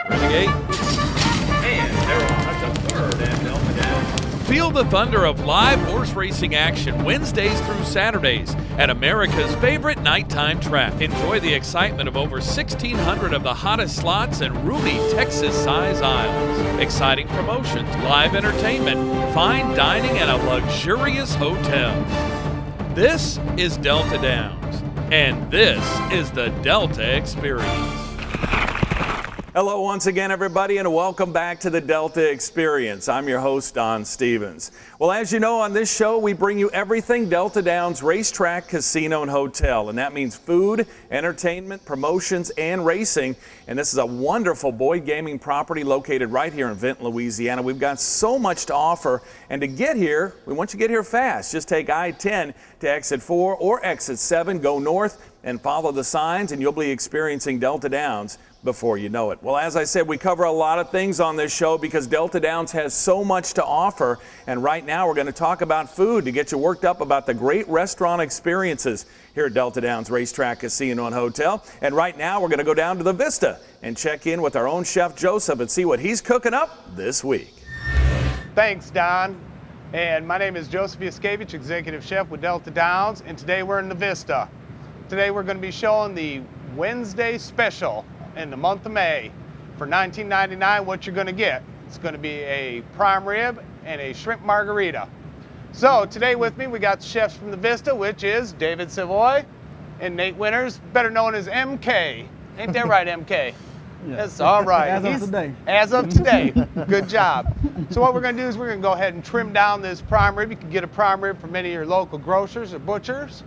Renegade. And they're on the third and Delta down. Feel the thunder of live horse racing action Wednesdays through Saturdays at America's favorite nighttime track. Enjoy the excitement of over 1,600 of the hottest slots and roomy Texas-size aisles. Exciting promotions, live entertainment, fine dining, and a luxurious hotel. This is Delta Downs, and this is the Delta Experience. Hello once again, everybody, and welcome back to the Delta Experience. I'm your host, Don Stevens. Well, as you know, on this show, we bring you everything Delta Downs Racetrack, Casino, and Hotel. And that means food, entertainment, promotions, and racing. And this is a wonderful Boyd Gaming property located right here in Vinton, Louisiana. We've got so much to offer. And to get here, we want you to get here fast. Just take I-10 to exit 4 or exit 7, go north, and follow the signs, and you'll be experiencing Delta Downs before you know it. Well, as I said, we cover a lot of things on this show because Delta Downs has so much to offer. And right now we're going to talk about food to get you worked up about the great restaurant experiences here at Delta Downs Racetrack, Casino, and Hotel. And right now we're going to go down to the Vista and check in with our own Chef Joseph and see what he's cooking up this week. Thanks, Don. And my name is Joseph Yaskevich, Executive Chef with Delta Downs. And today we're in the Vista. Today we're going to be showing the Wednesday special in the month of May. For $19.99, what you're going to get, it's going to be a prime rib and a shrimp margarita. So today with me we got the chefs from the Vista, which is David Savoy and Nate Winters, better known as MK. Ain't that right, MK? Yeah. That's all right. As of today. As of today. Good job. So what we're going to do is we're going to go ahead and trim down this prime rib. You can get a prime rib from any of your local grocers or butchers.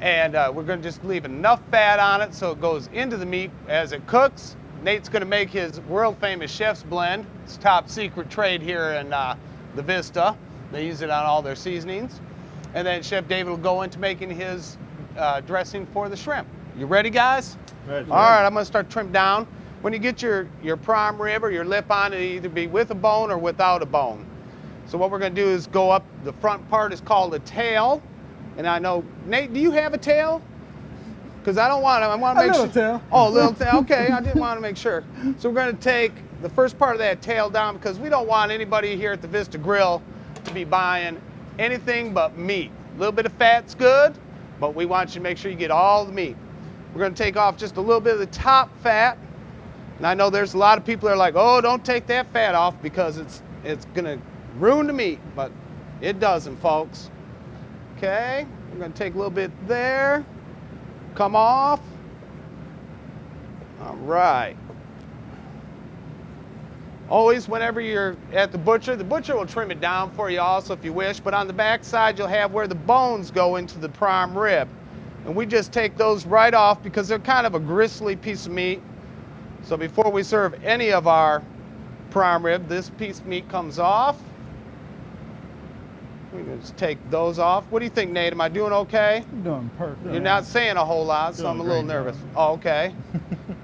And we're going to just leave enough fat on it so it goes into the meat as it cooks. Nate's going to make his world famous chef's blend. It's top secret trade here in the Vista. They use it on all their seasonings. And then Chef David will go into making his dressing for the shrimp. You ready, guys? Ready. All right, I'm going to start trim down. When you get your prime rib or your lip on, it'll either be with a bone or without a bone. So what we're going to do is go up. The front part is called a tail. And I know, Nate, do you have a tail? Because I don't want to, I want to make sure. Tail. Oh, a little tail, okay, I didn't want to make sure. So we're going to take the first part of that tail down because we don't want anybody here at the Vista Grill to be buying anything but meat. A little bit of fat's good, but we want you to make sure you get all the meat. We're going to take off just a little bit of the top fat. And I know there's a lot of people that are like, oh, don't take that fat off because it's going to ruin the meat, but it doesn't, folks. Okay, we're going to take a little bit there, come off. All right. Always whenever you're at the butcher will trim it down for you also if you wish, but on the back side you'll have where the bones go into the prime rib. And we just take those right off because they're kind of a gristly piece of meat. So before we serve any of our prime rib, this piece of meat comes off. We can just take those off. What do you think, Nate? Am I doing okay? You're doing perfect. You're not saying a whole lot, so I'm a little nervous. Oh, okay.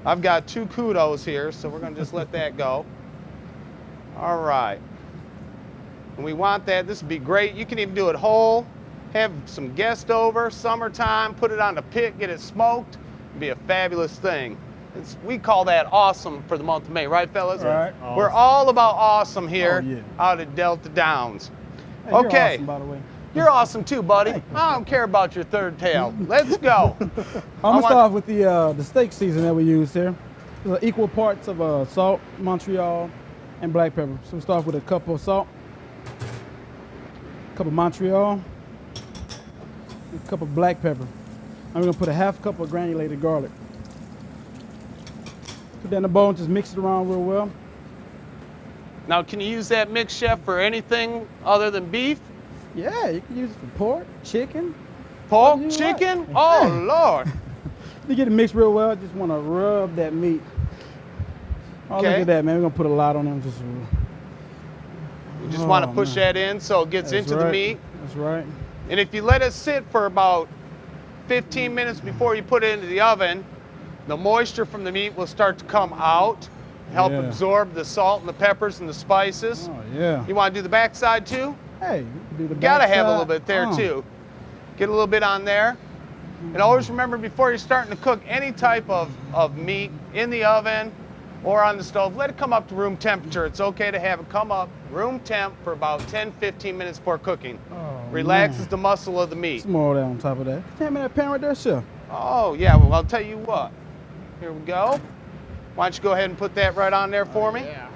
I've got 2 kudos here, so we're going to just let that go. All right. And we want that. This would be great. You can even do it whole. Have some guests over, summertime, put it on the pit, get it smoked. It'd be a fabulous thing. We call that awesome for the month of May, right, fellas? Right. We're all about awesome here Oh, yeah. out at Delta Downs. Hey, you're Okay. awesome, by the way. You're awesome too, buddy. I don't care about your third tail. Let's go. I'm gonna start off with the steak season that we use here. There's equal parts of salt, Montreal, and black pepper. So we start off with a cup of salt, a cup of Montreal, a cup of black pepper. And we're gonna put a half cup of granulated garlic. Put that in the bowl and just mix it around real well. Now, can you use that mix, Chef, for anything other than beef? Yeah, you can use it for pork, chicken. Pork, What do you chicken? like? Oh, Lord. You get it mixed real well. Just want to rub that meat. Oh, look Okay. at that, man. We're gonna put a lot on them. Just. You just want to Oh, push man. that in so it gets That's into the right. meat. That's right. And if you let it sit for about 15 minutes before you put it into the oven, the moisture from the meat will start to come out, help Yeah. absorb the salt and the peppers and the spices. Oh yeah. You want to do the back side too? Hey, you can do the Gotta back have a side. little bit there Oh. too. Get a little bit on there. And always remember before you're starting to cook any type of meat in the oven or on the stove. Let it come up to room temperature. It's okay to have it come up room temp for about 10-15 minutes before cooking. Oh, Relaxes man. the muscle of the meat. Some more there on top of that. Hand me that pan right there, chef. Oh, yeah, well, I'll tell you what. Here we go. Why don't you go ahead and put that right on there for me? Yeah.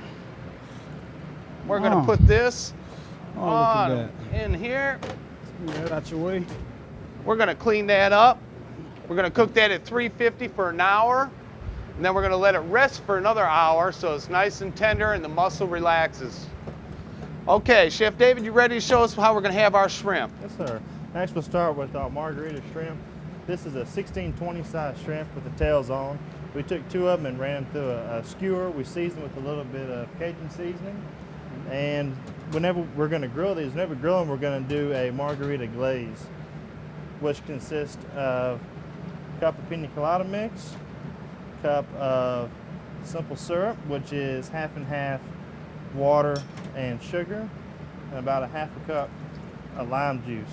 We're gonna Oh. put this Oh, look at on in here. Get that out your way. We're gonna clean that up. We're gonna cook that at 350 for an hour. And then we're gonna let it rest for another hour so it's nice and tender and the muscle relaxes. Okay, Chef David, you ready to show us how we're gonna have our shrimp? Yes, sir. Next, we'll start with our Margarita Shrimp. This is a 16-20 size shrimp with the tails on. We took 2 of them and ran them through a skewer. We seasoned with a little bit of Cajun seasoning. And whenever we're going to grill these, whenever we grill them, we're going to do a Margarita Glaze, which consists of a cup of pina colada mix, cup of simple syrup, which is half and half water and sugar, and about a half a cup of lime juice.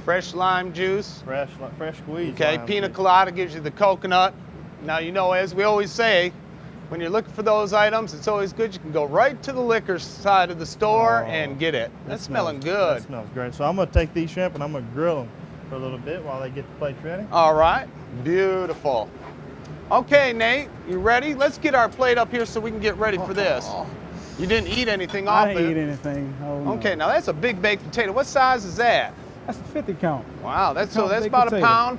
Fresh lime juice. Fresh squeezed. Okay, lime pina juice. colada gives you the coconut. Now, you know, as we always say, when you're looking for those items, it's always good. You can go right to the liquor side of the store Oh, and get it. that That's smelling smells- good. That smells great. So I'm going to take these shrimp and I'm going to grill them for a little bit while they get the plates ready. All right, beautiful. Okay, Nate, you ready? Let's get our plate up here so we can get ready for this. You didn't eat anything off I it. didn't eat anything. Oh, no. Okay, now that's a big baked potato. What size is that? That's a 50 count. Wow, that's Count that's baked about potato. a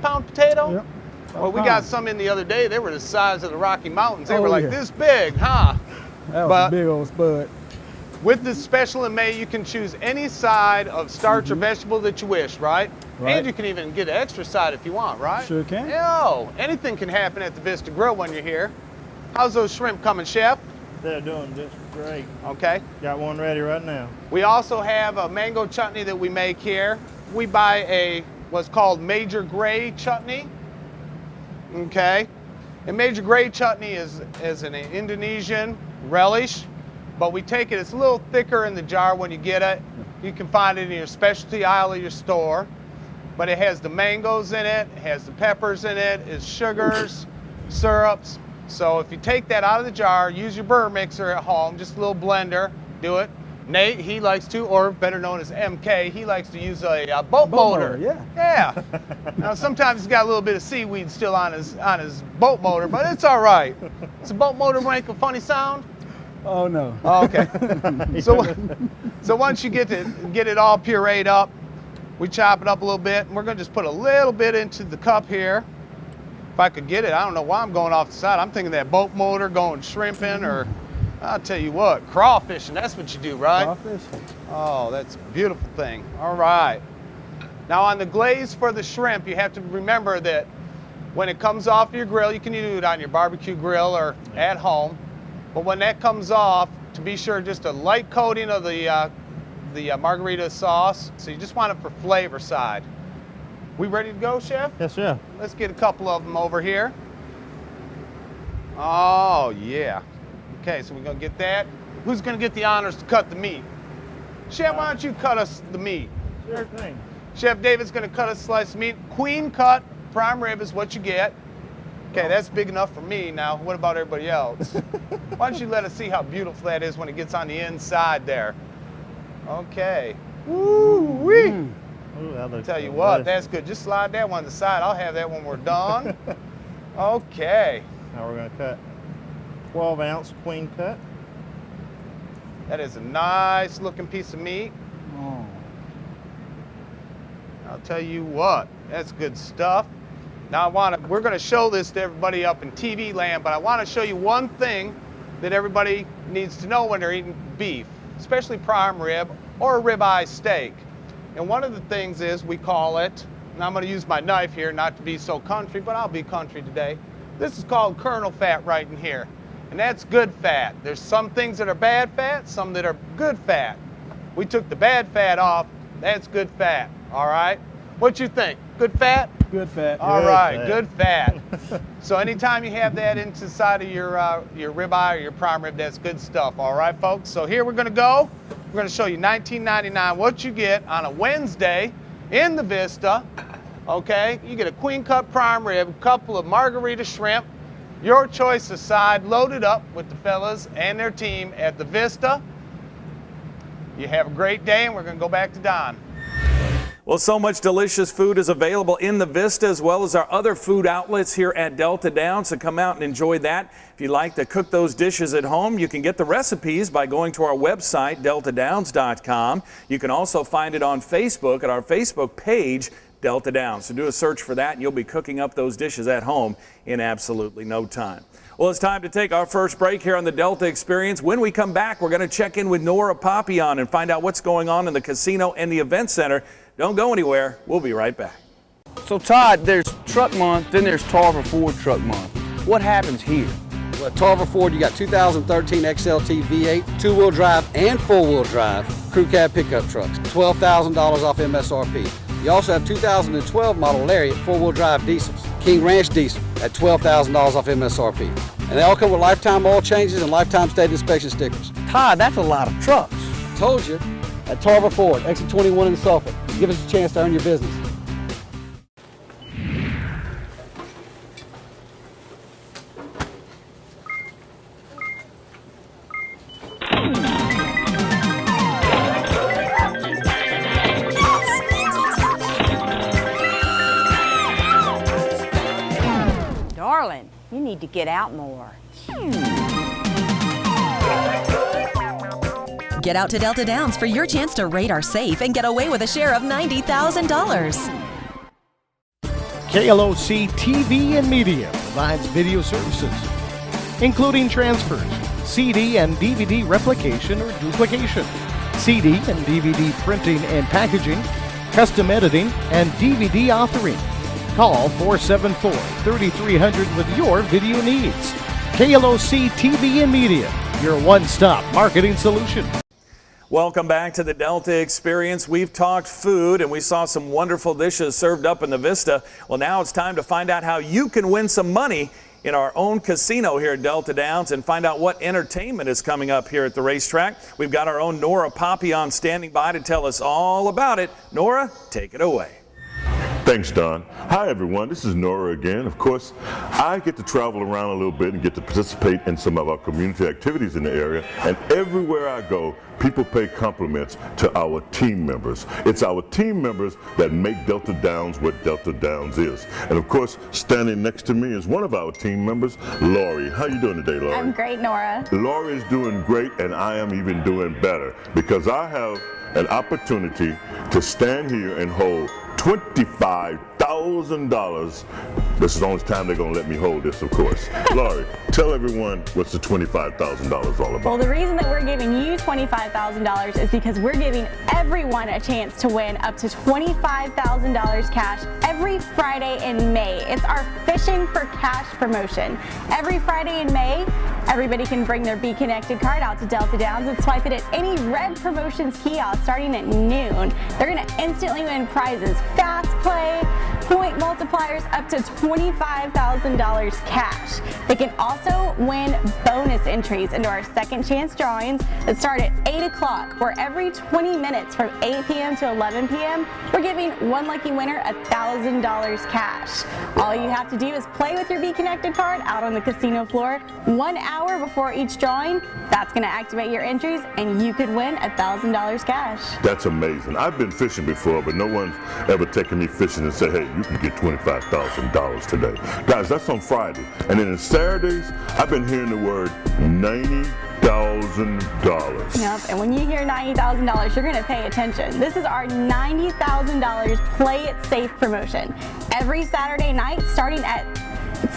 pound potato. Yep. Well, we got some in the other day. They were the size of the Rocky Mountains. They Oh, were like yeah. this big, huh? That was but- a big old spud. With this special in May, you can choose any side of starch or vegetable that you wish, right? Right. And you can even get an extra side if you want, right? Sure can. Yo, anything can happen at the Vista Grill when you're here. How's those shrimp coming, Chef? They're doing just great. Okay. Got one ready right now. We also have a mango chutney that we make here. We buy what's called Major Grey chutney. Okay. And Major Grey chutney is an Indonesian relish, but we take it, it's a little thicker in the jar when you get it. You can find it in your specialty aisle of your store. But it has the mangoes in it has the peppers in it, it's sugars, syrups. So if you take that out of the jar, use your burr mixer at home, just a little blender, do it. Nate, he likes to, or better known as MK, he likes to use a boat motor. Yeah. Yeah. Now sometimes he's got a little bit of seaweed still on his boat motor, but it's all right. Does a boat motor make a funny sound? Oh no. Oh, okay. So once you get it all pureed up, we chop it up a little bit, and we're gonna just put a little bit into the cup here. If I could get it, I don't know why I'm going off the side. I'm thinking that boat motor going shrimping, or I'll tell you what, crawfishing. That's what you do, right? Crawfish. Oh, that's a beautiful thing. All right. Now on the glaze for the shrimp, you have to remember that when it comes off your grill, you can do it on your barbecue grill or at home. But when that comes off, to be sure, just a light coating of the margarita sauce. So you just want it for flavor side. We ready to go, Chef? Yes, sir. Let's get a couple of them over here. Oh, yeah. Okay, so we're gonna get that. Who's gonna get the honors to cut the meat? Chef, why don't you cut us the meat? Sure thing. Chef David's gonna cut us a slice of meat. Queen cut prime rib is what you get. Okay, that's big enough for me. Now, what about everybody else? Why don't you let us see how beautiful that is when it gets on the inside there? Okay. Woo-wee. Ooh, that looks Tell you what, delicious. that's good. Just slide that one to the side. I'll have that when we're done. Okay. Now we're going to cut 12-ounce queen cut. That is a nice looking piece of meat. Oh. I'll tell you what, that's good stuff. Now we're going to show this to everybody up in TV land, but I want to show you one thing that everybody needs to know when they're eating beef, especially prime rib or a ribeye steak. And one of the things is we call it, and I'm going to use my knife here not to be so country, but I'll be country today. This is called kernel fat right in here, and that's good fat. There's some things that are bad fat, some that are good fat. We took the bad fat off, that's good fat, all right? What you think? Good fat? Good fat. All Good right, fat. good fat. So anytime you have that inside of your ribeye or your prime rib, that's good stuff. All right, folks. So here we're going to go. We're going to show you $19.99 what you get on a Wednesday in the Vista. Okay, you get a queen cut prime rib, a couple of margarita shrimp, your choice aside, loaded up with the fellas and their team at the Vista. You have a great day, and we're going to go back to Don. Well, so much delicious food is available in the Vista as well as our other food outlets here at Delta Downs, so come out and enjoy that. If you like to cook those dishes at home, you can get the recipes by going to our website, deltadowns.com. You can also find it on Facebook at our Facebook page, Delta Downs. So do a search for that and you'll be cooking up those dishes at home in absolutely no time. Well, it's time to take our first break here on the Delta Experience. When we come back, we're going to check in with Nora Papillon and find out what's going on in the casino and the event center. Don't go anywhere. We'll be right back. So Todd, there's Truck Month, then there's Tarver Ford Truck Month. What happens here? Well, at Tarver Ford, you got 2013 XLT V8, two-wheel drive and four-wheel drive crew cab pickup trucks, $12,000 off MSRP. You also have 2012 model Lariat four-wheel drive diesels, King Ranch diesel at $12,000 off MSRP. And they all come with lifetime oil changes and lifetime state inspection stickers. Todd, that's a lot of trucks. Told you, at Tarver Ford, exit 21 in Suffolk. Give us a chance to earn your business. Darling, you need to get out more. Get out to Delta Downs for your chance to raid our safe and get away with a share of $90,000. KLOC TV and Media provides video services, including transfers, CD and DVD replication or duplication, CD and DVD printing and packaging, custom editing, and DVD authoring. Call 474-3300 with your video needs. KLOC TV and Media, your one-stop marketing solution. Welcome back to the Delta Experience. We've talked food and we saw some wonderful dishes served up in the Vista. Well, now it's time to find out how you can win some money in our own casino here at Delta Downs and find out what entertainment is coming up here at the racetrack. We've got our own Nora Papillon standing by to tell us all about it. Nora, take it away. Thanks, Don. Hi, everyone. This is Nora again. Of course, I get to travel around a little bit and get to participate in some of our community activities in the area. And everywhere I go, people pay compliments to our team members. It's our team members that make Delta Downs what Delta Downs is. And of course, standing next to me is one of our team members, Lori. How you doing today, Lori? I'm great, Nora. Lori is doing great, and I am even doing better because I have an opportunity to stand here and hold $25,000. This is the only time they're going to let me hold this, of course. Laurie, tell everyone what's the $25,000 all about. Well, the reason that we're giving you $25,000 is because we're giving everyone a chance to win up to $25,000 cash every Friday in May. It's our Fishing for Cash promotion. Every Friday in May, everybody can bring their Be Connected card out to Delta Downs and swipe it at any Red Promotions kiosk starting at noon. They're going to instantly win prizes, fast play, point multipliers up to $25,000 cash. They can also win bonus entries into our second chance drawings that start at 8 o'clock, where every 20 minutes from 8 p.m. to 11 p.m., we're giving one lucky winner $1,000 cash. All you have to do is play with your Be Connected card out on the casino floor 1 hour before each drawing. That's going to activate your entries and you could win $1,000 cash. That's amazing. I've been fishing before, but no one's ever taken me fishing and said, hey, you can get $25,000 today. Guys, that's on Friday. And then on Saturdays, I've been hearing the word $90,000. Yep, and when you hear $90,000, you're going to pay attention. This is our $90,000 Play It Safe promotion. Every Saturday night, starting at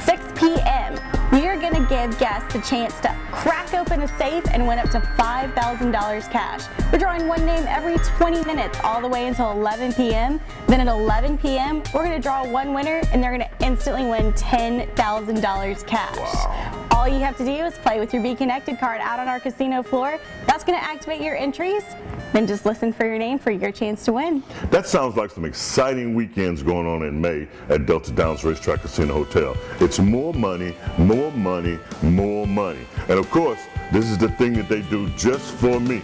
6 p.m., we are going to give guests the chance to crack open a safe and win up to $5,000 cash. We're drawing one name every 20 minutes all the way until 11 p.m. Then at 11 p.m., we're going to draw one winner and they're going to instantly win $10,000 cash. Wow. All you have to do is play with your Be Connected card out on our casino floor. That's going to activate your entries. Then just listen for your name for your chance to win. That sounds like some exciting weekends going on in May at Delta Downs Racetrack Casino Hotel. It's more money, more money, more money. And of course, this is the thing that they do just for me.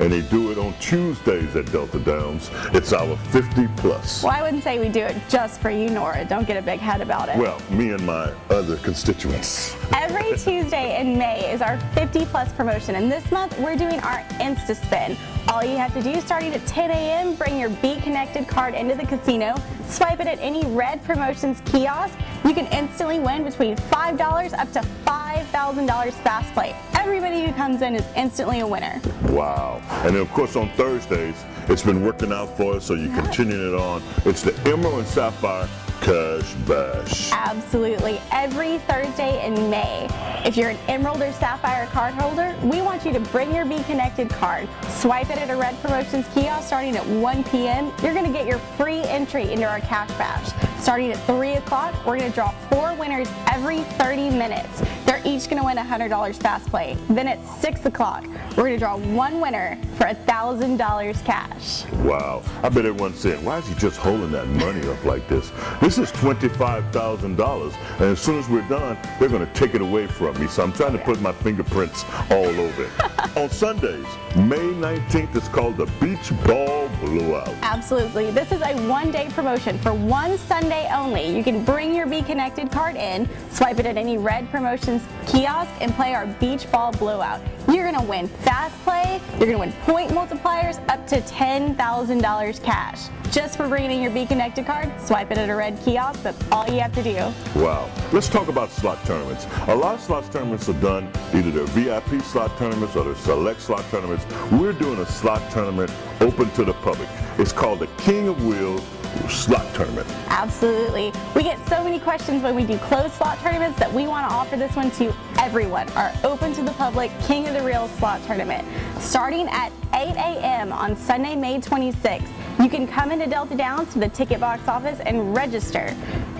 and they do it on Tuesdays at Delta Downs. It's our 50 plus. Well, I wouldn't say we do it just for you, Nora. Don't get a big head about it. Well, me and my other constituents. Every Tuesday in May is our 50 plus promotion, and this month we're doing our Insta Spin. All you have to do, starting at 10 a.m., bring your Be Connected card into the casino, swipe it at any Red Promotions kiosk. You can instantly win between $5 up to $5,000 fast play. Everybody who comes in is instantly a winner. Wow. And then, of course, on Thursdays, it's been working out for us, so you're continuing it on. It's the Emerald and Sapphire Cash Bash. Absolutely. Every Thursday in May. If you're an Emerald or Sapphire card holder, we want you to bring your Be Connected card. Swipe it at a Red Promotions kiosk starting at 1 p.m. You're going to get your free entry into our Cash Bash. Starting at 3 o'clock, we're going to draw 4 winners every 30 minutes. They're each going to win $100 fast play. Then at 6 o'clock, we're going to draw 1 winner for $1,000 cash. Wow. I bet everyone's saying, why is he just holding that money up like this? This is $25,000, and as soon as we're done, they're going to take it away from me. So I'm trying to put my fingerprints all over it. On Sundays, May 19th, it's called the Beach Ball Blowout. Absolutely. This is a one-day promotion for one Sunday only. You can bring your Be Connected card in, swipe it at any Red Promotions kiosk, and play our Beach Ball Blowout. You're going to win fast play, you're going to win point multipliers up to $10,000 cash. Just for bringing in your Be Connected card, swipe it at a Red kiosk. That's all you have to do. Wow. Let's talk about slot tournaments. A lot of slot tournaments are done, either they're VIP slot tournaments or they're select slot tournaments. We're doing a slot tournament open to the public. It's called the King of Wheels Slot Tournament. Absolutely. We get so many questions when we do closed slot tournaments that we want to offer this one to everyone. Our open to the public King of the Reels slot tournament. Starting at 8 a.m. on Sunday, May 26th, you can come into Delta Downs to the ticket box office and register.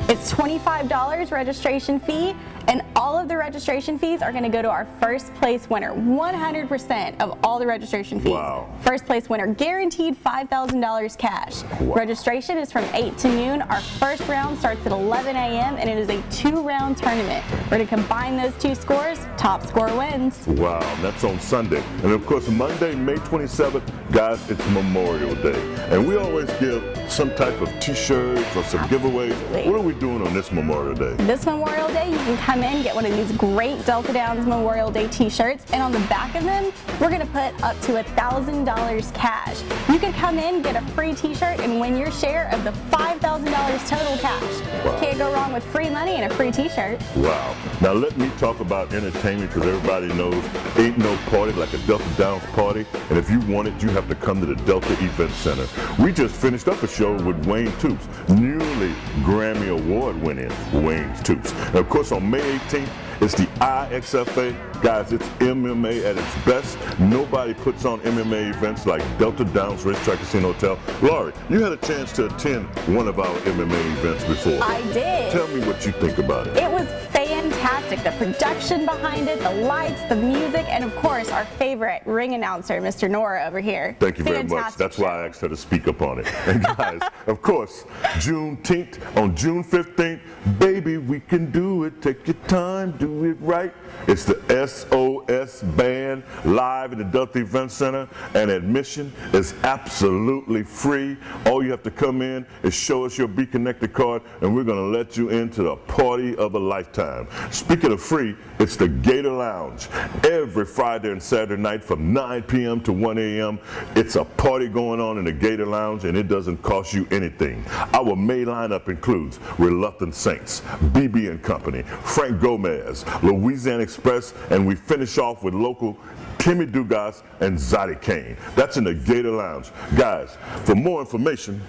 It's $25 registration fee, and all of the registration fees are going to go to our first place winner. 100% of all the registration fees. Wow. First place winner, guaranteed $5,000 cash. Wow. Registration is from 8 to noon. Our first round starts at 11 a.m. and it is a 2-round tournament. We're going to combine those 2 scores. Top score wins. Wow, that's on Sunday. And of course, Monday, May 27th, guys, it's Memorial Day. And we always give some type of t-shirts or some giveaways. What are we doing on this Memorial Day? This Memorial Day, you can come in, get one of these great Delta Downs Memorial Day t-shirts, and on the back of them, we're going to put up to $1,000 cash. You can come in, get a free t-shirt, and win your share of the $5,000 total cash. Wow. Can't go wrong with free money and a free t-shirt. Wow. Now let me talk about entertainment, because everybody knows ain't no party like a Delta Downs party. And if you want it, you have to come to the Delta Event Center. We just finished up a show with Wayne Toops, newly Grammy Award winning Wayne Toops. And of course, on May 18th, it's the IXFA. Guys, it's MMA at its best. Nobody puts on MMA events like Delta Downs Racetrack Casino Hotel. Laurie, you had a chance to attend one of our MMA events before. I did. Tell me what you think about it. It was fantastic. The production behind it, the lights, the music, and of course, our favorite ring announcer, Mr. Nora over here. Thank you very much. That's why I asked her to speak up on it. And guys, of course, Juneteenth, on June 15th, baby, we can do it. Take your time, do it right. It's the SOS Band live at the Delta Event Center, and admission is absolutely free. All you have to come in is show us your Be Connected card, and we're going to let you into the party of a lifetime. Speaking of free, it's the Gator Lounge. Every Friday and Saturday night from 9 p.m. to 1 a.m., it's a party going on in the Gator Lounge, and it doesn't cost you anything. Our May lineup includes Reluctant Saints, BB and Company, Frank Gomez, Louisiana Express, and we finish off with local Timmy Dugas and Zadie Kane. That's in the Gator Lounge. Guys, for more information,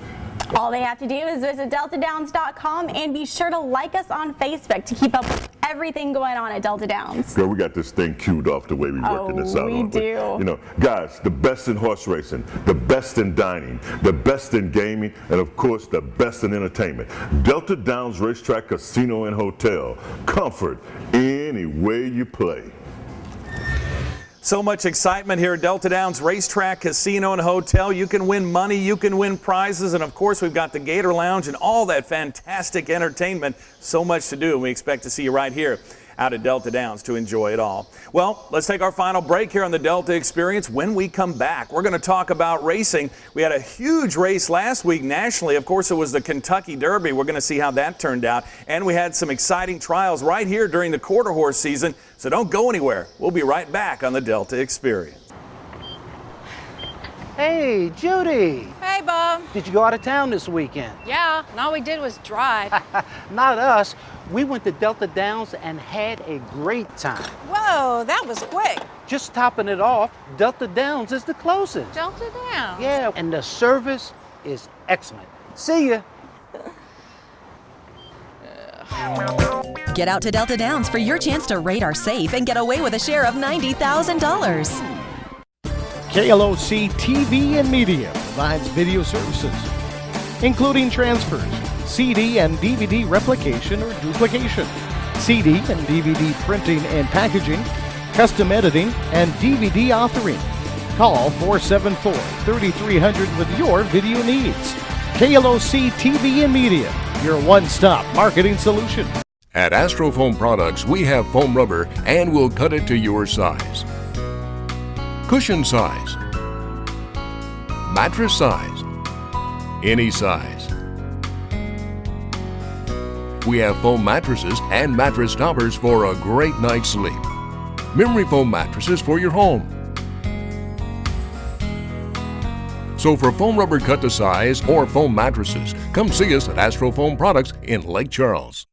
all they have to do is visit deltadowns.com and be sure to like us on Facebook to keep up with everything going on at Delta Downs. Girl, we got this thing queued off the way we working this out. We do. You know, guys, the best in horse racing, the best in dining, the best in gaming, and of course, the best in entertainment. Delta Downs Racetrack Casino and Hotel. Comfort any way you play. So much excitement here at Delta Downs Racetrack Casino and Hotel. You can win money, you can win prizes, and of course we've got the Gator Lounge and all that fantastic entertainment. So much to do, and we expect to see you right here out at Delta Downs to enjoy it all. Well, let's take our final break here on the Delta Experience. When we come back, we're going to talk about racing. We had a huge race last week nationally. Of course, it was the Kentucky Derby. We're going to see how that turned out. And we had some exciting trials right here during the quarter horse season. So don't go anywhere. We'll be right back on the Delta Experience. Hey, Judy. Hey, Bob. Did you go out of town this weekend? Yeah, and all we did was drive. Not us. We went to Delta Downs and had a great time. Whoa, that was quick. Just topping it off, Delta Downs is the closest. Delta Downs? Yeah, and the service is excellent. See ya. Get out to Delta Downs for your chance to rate our safe and get away with a share of $90,000. KLOC TV and Media provides video services, including transfers, CD and DVD replication or duplication, CD and DVD printing and packaging, custom editing, and DVD authoring. Call 474-3300 with your video needs. KLOC TV and Media, your one-stop marketing solution. At Astrofoam Products, we have foam rubber and we'll cut it to your size. Cushion size, mattress size, any size. We have foam mattresses and mattress toppers for a great night's sleep. Memory foam mattresses for your home. So for foam rubber cut to size or foam mattresses, come see us at Astrofoam Products in Lake Charles.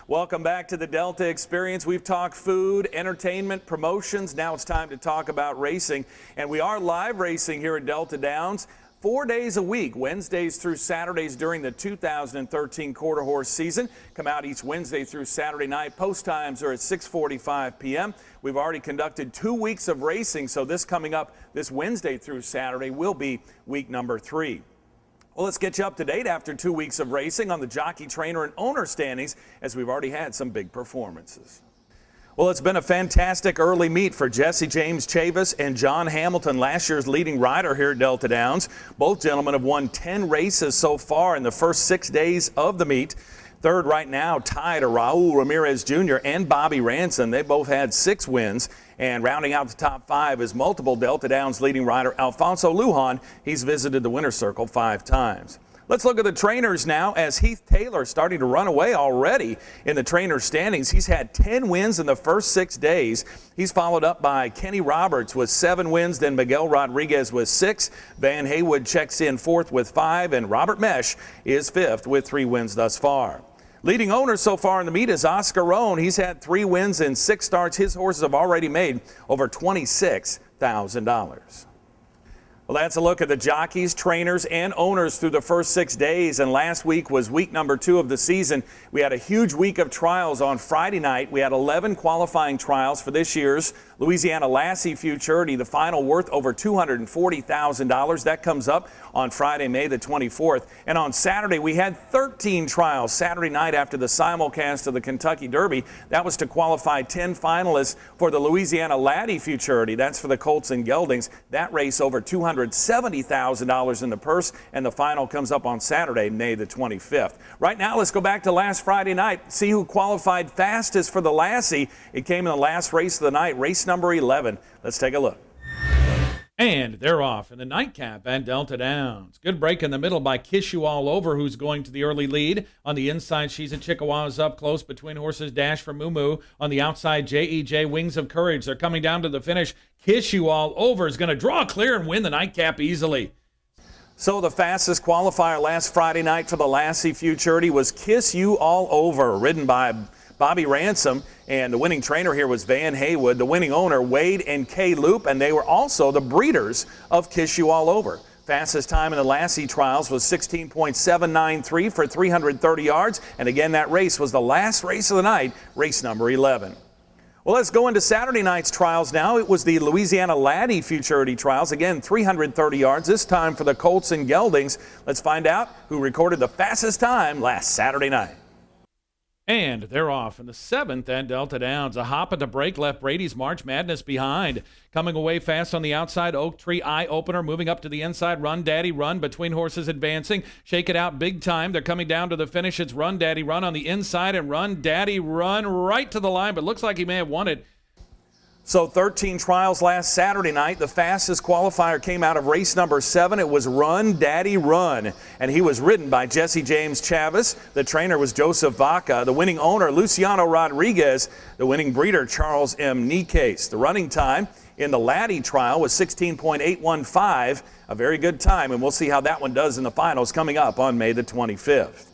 Welcome back to the Delta Experience. We've talked food, entertainment, promotions. Now it's time to talk about racing. And we are live racing here at Delta Downs 4 days a week, Wednesdays through Saturdays during the 2013 quarter horse season. Come out each Wednesday through Saturday night. Post times are at 6:45 p.m. We've already conducted 2 weeks of racing, so this coming up this Wednesday through Saturday will be week number 3. Well, let's get you up to date after 2 weeks of racing on the jockey, trainer, and owner standings, as we've already had some big performances. Well, it's been a fantastic early meet for Jesse James Chavis and John Hamilton, last year's leading rider here at Delta Downs. Both gentlemen have won 10 races so far in the first 6 days of the meet. Third right now tied are Raul Ramirez Jr. and Bobby Ranson. They both had 6 wins. And rounding out the top 5 is multiple Delta Downs leading rider Alfonso Lujan. He's visited the winner's circle 5 times. Let's look at the trainers now, as Heath Taylor starting to run away already in the trainer standings. He's had 10 wins in the first 6 days. He's followed up by Kenny Roberts with 7 wins, then Miguel Rodriguez with 6. Van Haywood checks in 4th with 5, and Robert Mesh is 5th with 3 wins thus far. Leading owner so far in the meet is Oscar Rohn. He's had 3 wins in 6 starts. His horses have already made over $26,000. Well, that's a look at the jockeys, trainers, and owners through the first 6 days. And last week was week number 2 of the season. We had a huge week of trials on Friday night. We had 11 qualifying trials for this year's Louisiana Lassie Futurity, the final worth over $240,000. That comes up on Friday, May the 24th. And on Saturday, we had 13 trials Saturday night after the simulcast of the Kentucky Derby. That was to qualify 10 finalists for the Louisiana Laddie Futurity. That's for the colts and geldings. That race over $270,000 in the purse, and the final comes up on Saturday, May the 25th. Right now, let's go back to last Friday night, see who qualified fastest for the Lassie. It came in the last race of the night, race number 11. Let's take a look. And they're off in the nightcap at Delta Downs. Good break in the middle by Kiss You All Over, who's going to the early lead. On the inside, She's a Chickawaw is up close between horses. Dash for Moo Moo. On the outside, J.E.J. Wings of Courage. They're coming down to the finish. Kiss You All Over is going to draw clear and win the nightcap easily. So the fastest qualifier last Friday night for the Lassie Futurity was Kiss You All Over, ridden by Bobby Ransom, and the winning trainer here was Van Haywood, the winning owner Wade and Kay Loop, and they were also the breeders of Kiss You All Over. Fastest time in the Lassie trials was 16.793 for 330 yards, and again that race was the last race of the night, race number 11. Well, let's go into Saturday night's trials now. It was the Louisiana Laddie Futurity trials. Again, 330 yards, this time for the colts and geldings. Let's find out who recorded the fastest time last Saturday night. And they're off in the 7th at Delta Downs. A hop at the break left Brady's March Madness behind. Coming away fast on the outside, Oak Tree Eye Opener. Moving up to the inside, Run Daddy Run. Between horses advancing. Shake It Out big time. They're coming down to the finish. It's Run Daddy Run on the inside and Run Daddy Run right to the line. But looks like he may have won it. So 13 trials last Saturday night. The fastest qualifier came out of race number 7. It was Run Daddy Run, and he was ridden by Jesse James Chavez. The trainer was Joseph Vaca. The winning owner, Luciano Rodriguez. The winning breeder, Charles M. Nikes. The running time in the Laddie trial was 16.815, a very good time, and we'll see how that one does in the finals coming up on May the 25th.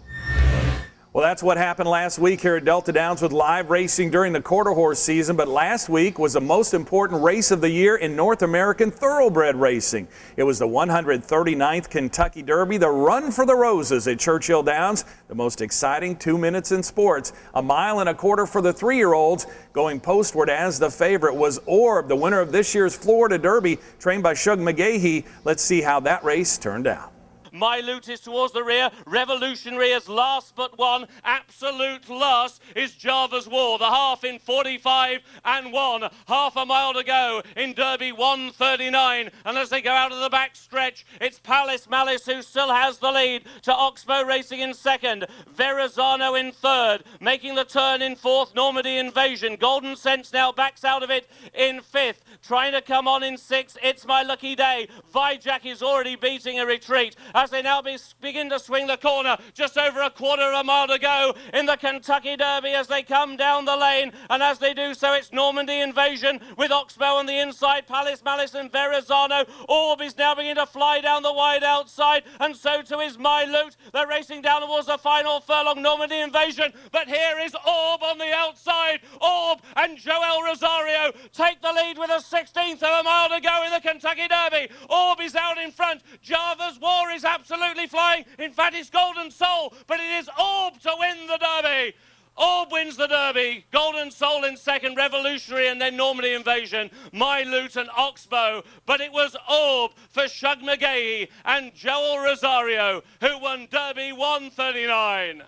Well, that's what happened last week here at Delta Downs with live racing during the quarter horse season. But last week was the most important race of the year in North American thoroughbred racing. It was the 139th Kentucky Derby, the Run for the Roses at Churchill Downs. The most exciting 2 minutes in sports. 1.25 miles for the 3-year-olds. Going postward as the favorite was Orb, the winner of this year's Florida Derby, trained by Shug McGahee. Let's see how that race turned out. My Loot is towards the rear. Revolutionary is last but one. Absolute last is Java's War. The half in 45 and 1. Half a mile to go in Derby 139. And as they go out of the back stretch, it's Palace Malice who still has the lead to Oxbow Racing in second. Verrazano in third. Making the turn in fourth, Normandy Invasion. Golden Sense now backs out of it in fifth. Trying to come on in sixth, It's My Lucky Day. Vijack is already beating a retreat as they now begin to swing the corner. Just over 1/4 mile to go in the Kentucky Derby as they come down the lane. And as they do so, it's Normandy Invasion with Oxbow on the inside, Palace Malice and Verrazano. Orb is now beginning to fly down the wide outside, and so too is My Loot. They're racing down towards the final furlong, Normandy Invasion. But here is Orb on the outside. Orb and Joel Rosario take the lead with a 1/16 of a mile to go in the Kentucky Derby. Orb is out in front. Java's War is absolutely flying. In fact, it's Golden Soul, but it is Orb to win the Derby. Orb wins the Derby. Golden Soul in second, Revolutionary, and then Normandy Invasion, My Loot and Oxbow. But it was Orb for Shug McGahee and Joel Rosario, who won Derby 139.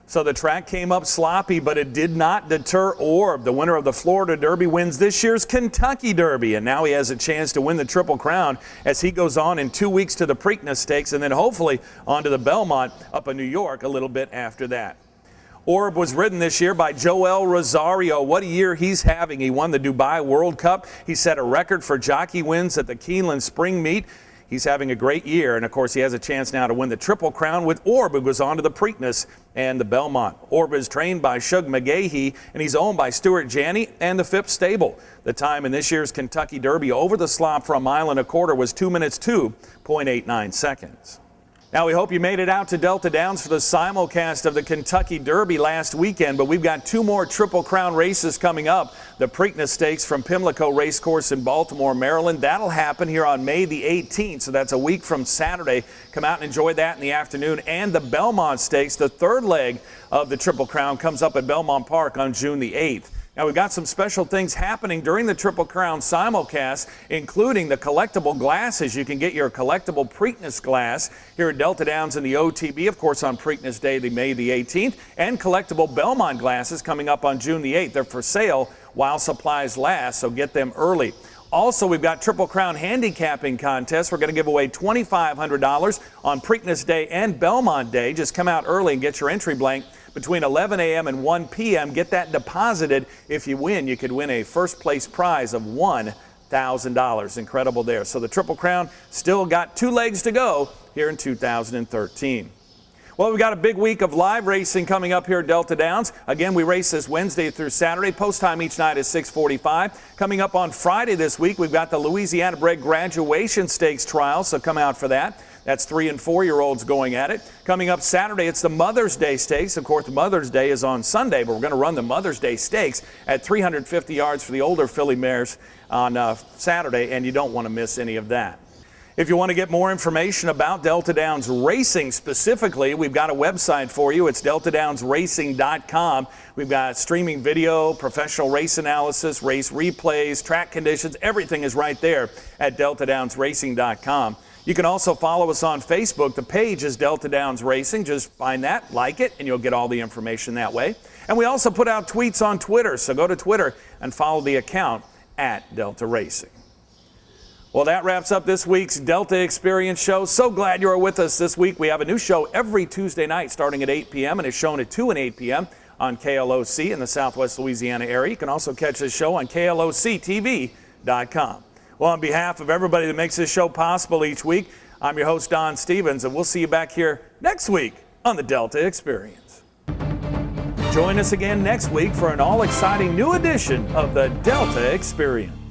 So the track came up sloppy, but it did not deter Orb. The winner of the Florida Derby wins this year's Kentucky Derby, and now he has a chance to win the Triple Crown as he goes on in 2 weeks to the Preakness Stakes and then hopefully on to the Belmont up in New York a little bit after that. Orb was ridden this year by Joel Rosario. What a year he's having. He won the Dubai World Cup. He set a record for jockey wins at the Keeneland Spring Meet. He's having a great year, and of course he has a chance now to win the Triple Crown with Orb, who goes on to the Preakness and the Belmont. Orb is trained by Shug McGahee, and he's owned by Stuart Janney and the Phipps Stable. The time in this year's Kentucky Derby over the slop for 1.25 miles was 2 minutes 2.89 seconds. Now, we hope you made it out to Delta Downs for the simulcast of the Kentucky Derby last weekend, but we've got 2 more Triple Crown races coming up. The Preakness Stakes from Pimlico Racecourse in Baltimore, Maryland. That'll happen here on May the 18th, so that's a week from Saturday. Come out and enjoy that in the afternoon. And the Belmont Stakes, the third leg of the Triple Crown, comes up at Belmont Park on June the 8th. Now, we've got some special things happening during the Triple Crown simulcast, including the collectible glasses. You can get your collectible Preakness glass here at Delta Downs in the OTB, of course, on Preakness Day, May the 18th, and collectible Belmont glasses coming up on June the 8th. They're for sale while supplies last, so get them early. Also, we've got Triple Crown handicapping contests. We're going to give away $2,500 on Preakness Day and Belmont Day. Just come out early and get your entry blank between 11 a.m. and 1 p.m. Get that deposited. If you win, you could win a first place prize of $1,000. Incredible there. So the Triple Crown still got 2 legs to go here in 2013. Well, we've got a big week of live racing coming up here at Delta Downs. Again, we race this Wednesday through Saturday. Post time each night is 6:45. Coming up on Friday this week, we've got the Louisiana Bred Graduation Stakes trial, so come out for that. That's 3- and 4-year-olds going at it. Coming up Saturday, it's the Mother's Day Stakes. Of course, Mother's Day is on Sunday, but we're going to run the Mother's Day Stakes at 350 yards for the older filly mares on Saturday, and you don't want to miss any of that. If you want to get more information about Delta Downs Racing specifically, we've got a website for you. It's deltadownsracing.com. We've got streaming video, professional race analysis, race replays, track conditions. Everything is right there at deltadownsracing.com. You can also follow us on Facebook. The page is Delta Downs Racing. Just find that, like it, and you'll get all the information that way. And we also put out tweets on Twitter, so go to Twitter and follow the account at Delta Racing. Well, that wraps up this week's Delta Experience show. So glad you are with us this week. We have a new show every Tuesday night starting at 8 p.m. and it's shown at 2 and 8 p.m. on KLOC in the Southwest Louisiana area. You can also catch this show on kloctv.com. Well, on behalf of everybody that makes this show possible each week, I'm your host, Don Stevens, and we'll see you back here next week on the Delta Experience. Join us again next week for an all-exciting new edition of the Delta Experience.